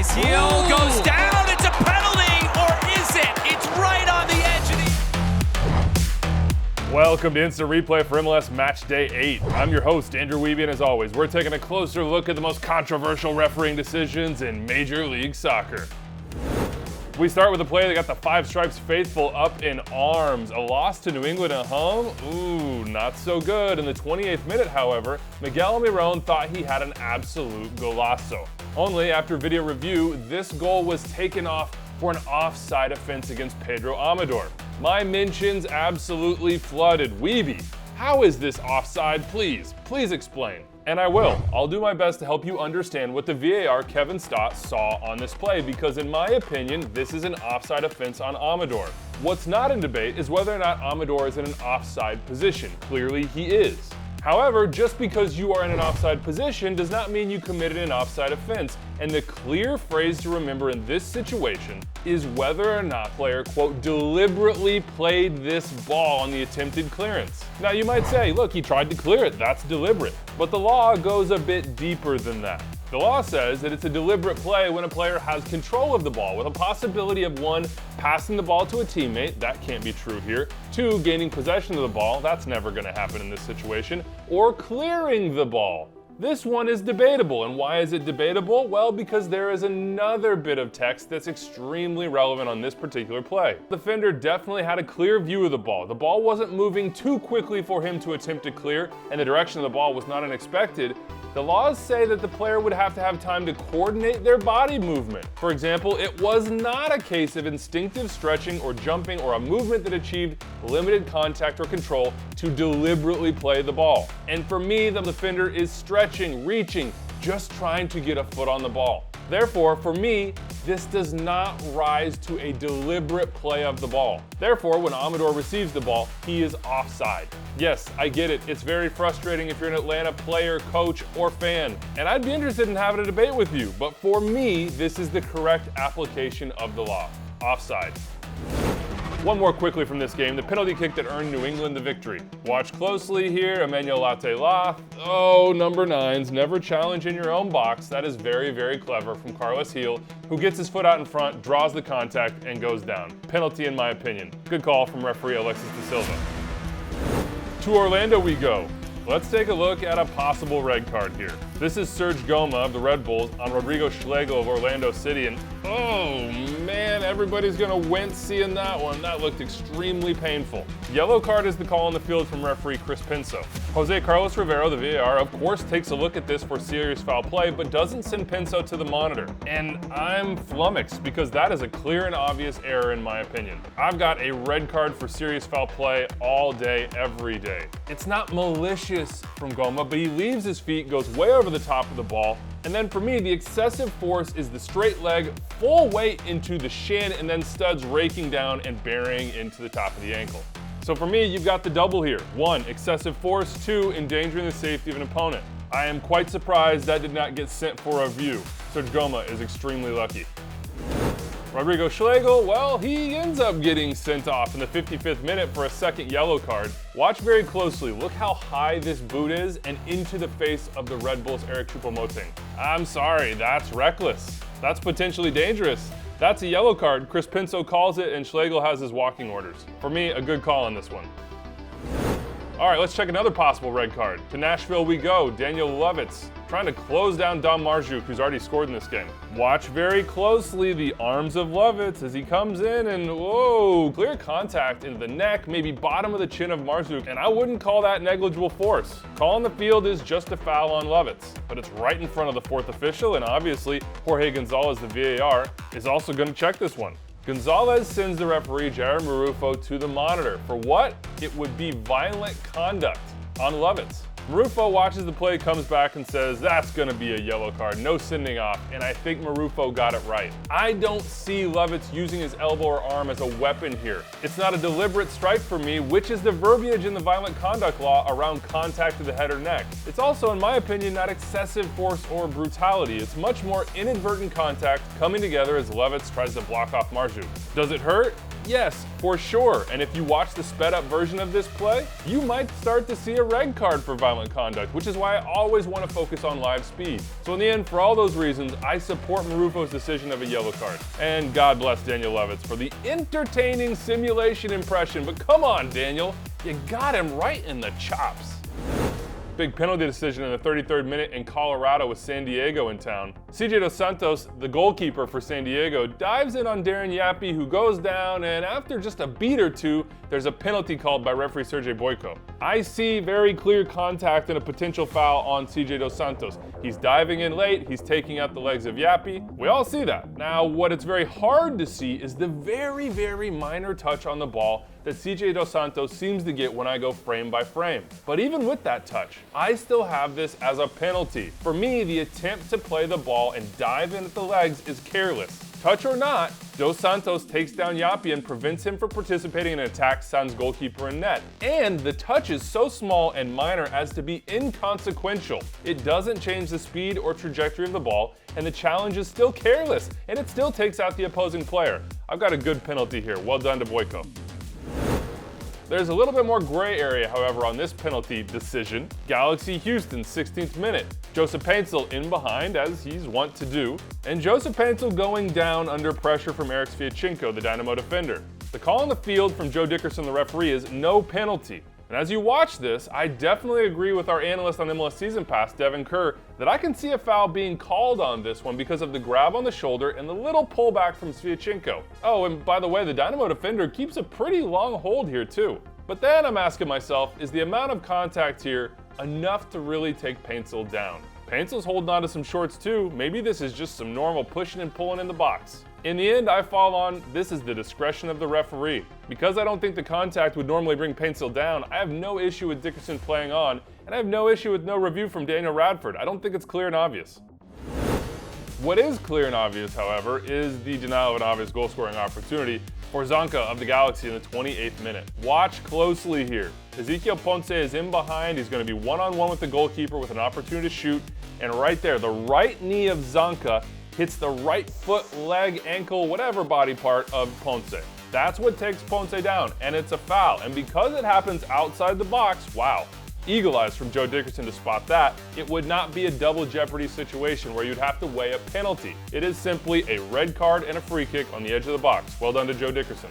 His heel goes down. It's a penalty, or is it? It's right on the edge of the... Welcome to Instant Replay for MLS Match Day 8. I'm your host, Andrew Wiebe, and as always, we're taking a closer look at the most controversial refereeing decisions in Major League Soccer. We start with a play that got the Five Stripes faithful up in arms. A loss to New England at home? Ooh, not so good. In the 28th minute, however, Miguel Almirón thought he had an absolute golazo. Only after video review, this goal was taken off for an offside offense against Pedro Amador. My mentions absolutely flooded. Wiebe, how is this offside? Please explain. And I will. I'll do my best to help you understand what the VAR Kevin Stott saw on this play, because in my opinion, this is an offside offense on Amador. What's not in debate is whether or not Amador is in an offside position. Clearly he is. However, just because you are in an offside position does not mean you committed an offside offense, and the clear phrase to remember in this situation is whether or not player, quote, deliberately played this ball on the attempted clearance. Now you might say, look, he tried to clear it, that's deliberate. But the law goes a bit deeper than that. The law says that it's a deliberate play when a player has control of the ball, with a possibility of 1, passing the ball to a teammate, that can't be true here, 2, gaining possession of the ball, that's never going to happen in this situation, or clearing the ball. This one is debatable, and why is it debatable? Well, because there is another bit of text that's extremely relevant on this particular play. The defender definitely had a clear view of the ball. The ball wasn't moving too quickly for him to attempt to clear, and the direction of the ball was not unexpected. The laws say that the player would have to have time to coordinate their body movement. For example, it was not a case of instinctive stretching or jumping or a movement that achieved limited contact or control to deliberately play the ball. And for me, the defender is stretching, reaching, just trying to get a foot on the ball. Therefore, for me, this does not rise to a deliberate play of the ball. Therefore, when Amador receives the ball, he is offside. Yes, I get it. It's very frustrating if you're an Atlanta player, coach, or fan. And I'd be interested in having a debate with you. But for me, this is the correct application of the law. Offside. One more quickly from this game, the penalty kick that earned New England the victory. Watch closely here, Emmanuel Latela. Oh, number 9s, never challenge in your own box. That is very, very clever from Carlos Heel, who gets his foot out in front, draws the contact, and goes down. Penalty in my opinion. Good call from referee Alexis De Silva. To Orlando we go. Let's take a look at a possible red card here. This is Serge Goma of the Red Bulls on Rodrigo Schlegel of Orlando City, and oh man, everybody's gonna wince seeing that one. That looked extremely painful. Yellow card is the call on the field from referee Chris Pinso. Jose Carlos Rivero, the VAR, of course takes a look at this for serious foul play, but doesn't send Pinso to the monitor. And I'm flummoxed because that is a clear and obvious error in my opinion. I've got a red card for serious foul play all day, every day. It's not malicious from Goma, but he leaves his feet, goes way over the top of the ball. And then for me, the excessive force is the straight leg, full weight into the shin, and then studs raking down and burying into the top of the ankle. So for me, you've got the double here. 1, excessive force. 2, endangering the safety of an opponent. I am quite surprised that did not get sent for review. Serge Goma is extremely lucky. Rodrigo Schlegel, well, he ends up getting sent off in the 55th minute for a second yellow card. Watch very closely. Look how high this boot is and into the face of the Red Bulls' Eric Choupo-Moting. I'm sorry, that's reckless. That's potentially dangerous. That's a yellow card. Chris Pinso calls it, and Schlegel has his walking orders. For me, a good call on this one. All right, let's check another possible red card. To Nashville we go. Daniel Lovitz trying to close down Dom Marjuk, who's already scored in this game. Watch very closely the arms of Lovitz as he comes in and, whoa, clear contact into the neck, maybe bottom of the chin of Marjuk, and I wouldn't call that negligible force. Call on the field is just a foul on Lovitz, but it's right in front of the fourth official, and obviously Jorge Gonzalez, the VAR, is also going to check this one. Gonzalez sends the referee Jair Marufo to the monitor. For what? It would be violent conduct on Lovitz. Marufo watches the play, comes back and says, that's gonna be a yellow card, no sending off, and I think Marufo got it right. I don't see Lovitz using his elbow or arm as a weapon here. It's not a deliberate strike for me, which is the verbiage in the violent conduct law around contact to the head or neck. It's also, in my opinion, not excessive force or brutality. It's much more inadvertent contact coming together as Lovitz tries to block off Marjuk. Does it hurt? Yes, for sure. And if you watch the sped up version of this play, you might start to see a red card for violent conduct, which is why I always want to focus on live speed. So in the end, for all those reasons, I support Marufo's decision of a yellow card. And God bless Daniel Levitz for the entertaining simulation impression. But come on, Daniel, you got him right in the chops. Big penalty decision in the 33rd minute in Colorado with San Diego in town. CJ Dos Santos, the goalkeeper for San Diego, dives in on Darren Yappi, who goes down, and after just a beat or two, there's a penalty called by referee Sergei Boyko. I see very clear contact and a potential foul on CJ Dos Santos. He's diving in late, he's taking out the legs of Yappi. We all see that. Now, what it's very hard to see is the very, very minor touch on the ball that CJ Dos Santos seems to get when I go frame by frame. But even with that touch, I still have this as a penalty. For me, the attempt to play the ball and dive in at the legs is careless. Touch or not, Dos Santos takes down Yappi and prevents him from participating in an attack San's goalkeeper in net. And the touch is so small and minor as to be inconsequential. It doesn't change the speed or trajectory of the ball, and the challenge is still careless, and it still takes out the opposing player. I've got a good penalty here. Well done to Boyko. There's a little bit more gray area, however, on this penalty decision. Galaxy Houston, 16th minute. Joseph Paintsil in behind, as he's wont to do, and Joseph Paintsil going down under pressure from Eric Sviatchenko, the Dynamo defender. The call on the field from Joe Dickerson, the referee, is no penalty. And as you watch this, I definitely agree with our analyst on MLS Season Pass, Devin Kerr, that I can see a foul being called on this one because of the grab on the shoulder and the little pullback from Sviatchenko. Oh, and by the way, the Dynamo defender keeps a pretty long hold here too. But then I'm asking myself, is the amount of contact here enough to really take Paintsil down? Paintsil's holding on to some shorts too. Maybe this is just some normal pushing and pulling in the box. In the end, I fall on, this is the discretion of the referee. Because I don't think the contact would normally bring Paintsil down, I have no issue with Dickerson playing on, and I have no issue with no review from Daniel Radford. I don't think it's clear and obvious. What is clear and obvious, however, is the denial of an obvious goal-scoring opportunity for Zanka of the Galaxy in the 28th minute. Watch closely here. Ezequiel Ponce is in behind. He's going to be one-on-one with the goalkeeper with an opportunity to shoot. And right there, the right knee of Zanka hits the right foot, leg, ankle, whatever body part of Ponce. That's what takes Ponce down, and it's a foul. And because it happens outside the box, wow. Eagle eyes from Joe Dickerson to spot that, it would not be a double jeopardy situation where you'd have to weigh a penalty. It is simply a red card and a free kick on the edge of the box. Well done to Joe Dickerson.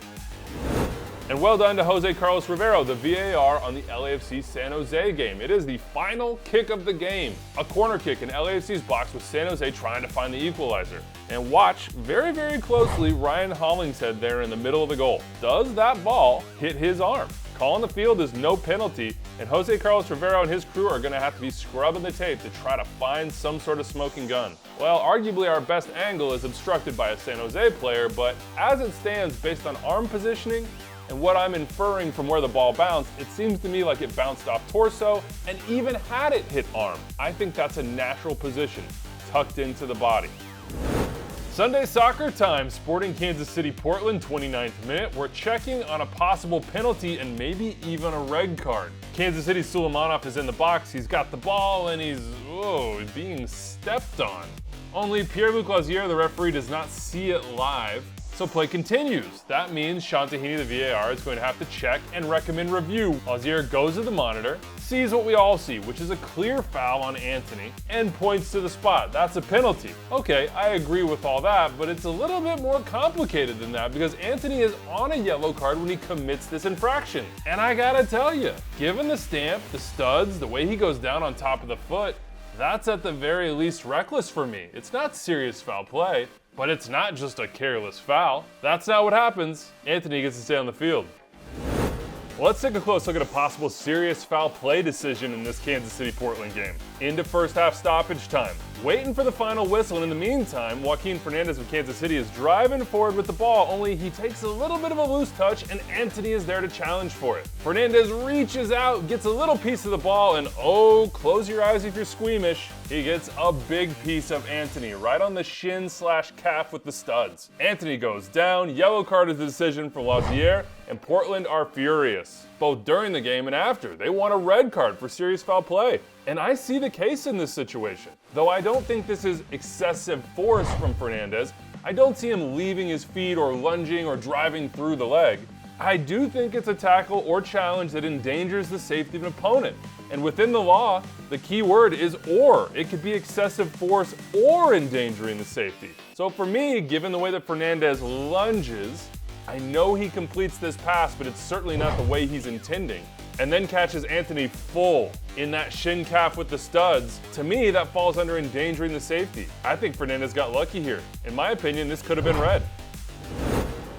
And well done to Jose Carlos Rivero, the VAR on the LAFC San Jose game. It is the final kick of the game. A corner kick in LAFC's box with San Jose trying to find the equalizer. And watch very, very closely Ryan Hollingshead there in the middle of the goal. Does that ball hit his arm? Call on the field is no penalty, and Jose Carlos Rivero and his crew are going to have to be scrubbing the tape to try to find some sort of smoking gun. Well, arguably our best angle is obstructed by a San Jose player, but as it stands based on arm positioning and what I'm inferring from where the ball bounced, it seems to me like it bounced off torso, and even had it hit arm, I think that's a natural position, tucked into the body. Sunday soccer time, Sporting Kansas City Portland, 29th minute. We're checking on a possible penalty and maybe even a red card. Kansas City's Suleimanov is in the box, he's got the ball, and he's being stepped on. Only Pierre-Luc Lazier, the referee, does not see it live. So play continues. That means Shantahini, the VAR, is going to have to check and recommend review. Lazier goes to the monitor, sees what we all see, which is a clear foul on Antony, and points to the spot. That's a penalty. Okay, I agree with all that, but it's a little bit more complicated than that because Antony is on a yellow card when he commits this infraction. And I gotta tell you, given the stamp, the studs, the way he goes down on top of the foot, that's at the very least reckless for me. It's not serious foul play, but it's not just a careless foul. That's not what happens. Antony gets to stay on the field. Let's take a close look at a possible serious foul play decision in this Kansas City-Portland game. Into first half stoppage time. Waiting for the final whistle, and in the meantime, Joaquin Fernandez of Kansas City is driving forward with the ball, only he takes a little bit of a loose touch, and Antony is there to challenge for it. Fernandez reaches out, gets a little piece of the ball, and close your eyes if you're squeamish. He gets a big piece of Antony right on the shin/calf with the studs. Antony goes down, yellow card is the decision for Lazier, and Portland are furious, both during the game and after. They want a red card for serious foul play. And I see the case in this situation. Though I don't think this is excessive force from Fernandez, I don't see him leaving his feet or lunging or driving through the leg. I do think it's a tackle or challenge that endangers the safety of an opponent. And within the law, the key word is or. It could be excessive force or endangering the safety. So for me, given the way that Fernandez lunges, I know he completes this pass, but it's certainly not the way he's intending. And then catches Anthony full in that shin calf with the studs. To me, that falls under endangering the safety. I think Fernandez got lucky here. In my opinion, this could have been red.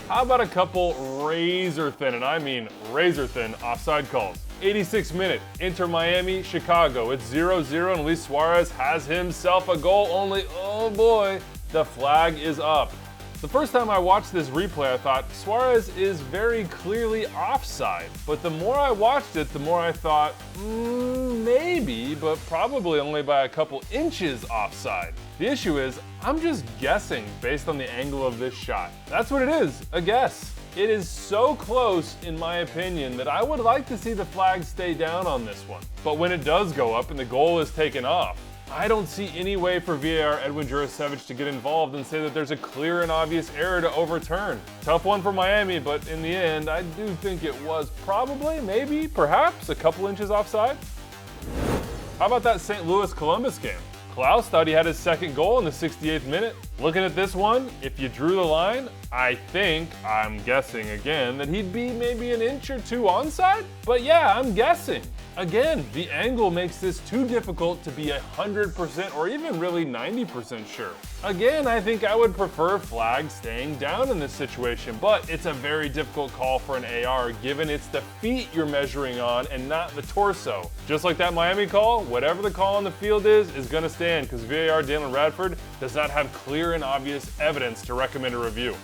How about a couple razor thin, and I mean razor thin, offside calls? 86th minute, Inter Miami, Chicago. It's 0-0 and Luis Suárez has himself a goal, only, oh boy, the flag is up. The first time I watched this replay, I thought, Suárez is very clearly offside. But the more I watched it, the more I thought, maybe, but probably only by a couple inches offside. The issue is, I'm just guessing based on the angle of this shot. That's what it is, a guess. It is so close, in my opinion, that I would like to see the flag stay down on this one. But when it does go up and the goal is taken off, I don't see any way for VAR Edwin Jurasevich to get involved and say that there's a clear and obvious error to overturn. Tough one for Miami, but in the end, I do think it was probably, maybe, perhaps, a couple inches offside. How about that St. Louis-Columbus game? Klaus thought he had his second goal in the 68th minute. Looking at this one, if you drew the line, I'm guessing again, that he'd be maybe an inch or two onside? But yeah, I'm guessing. Again, the angle makes this too difficult to be 100% or even really 90% sure. Again, I think I would prefer flag staying down in this situation, but it's a very difficult call for an AR given it's the feet you're measuring on and not the torso. Just like that Miami call, whatever the call on the field is gonna stand because VAR Dalen Radford does not have clear and obvious evidence to recommend a review.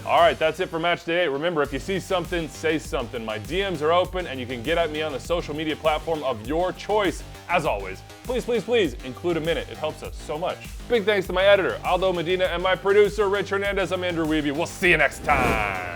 All right, that's it for match day 8. Remember, if you see something, say something. My DMs are open and you can get at me on the social media platform of your choice. As always, please, please, please include a minute. It helps us so much. Big thanks to my editor, Aldo Medina, and my producer, Rich Hernandez. I'm Andrew Wiebe. We'll see you next time.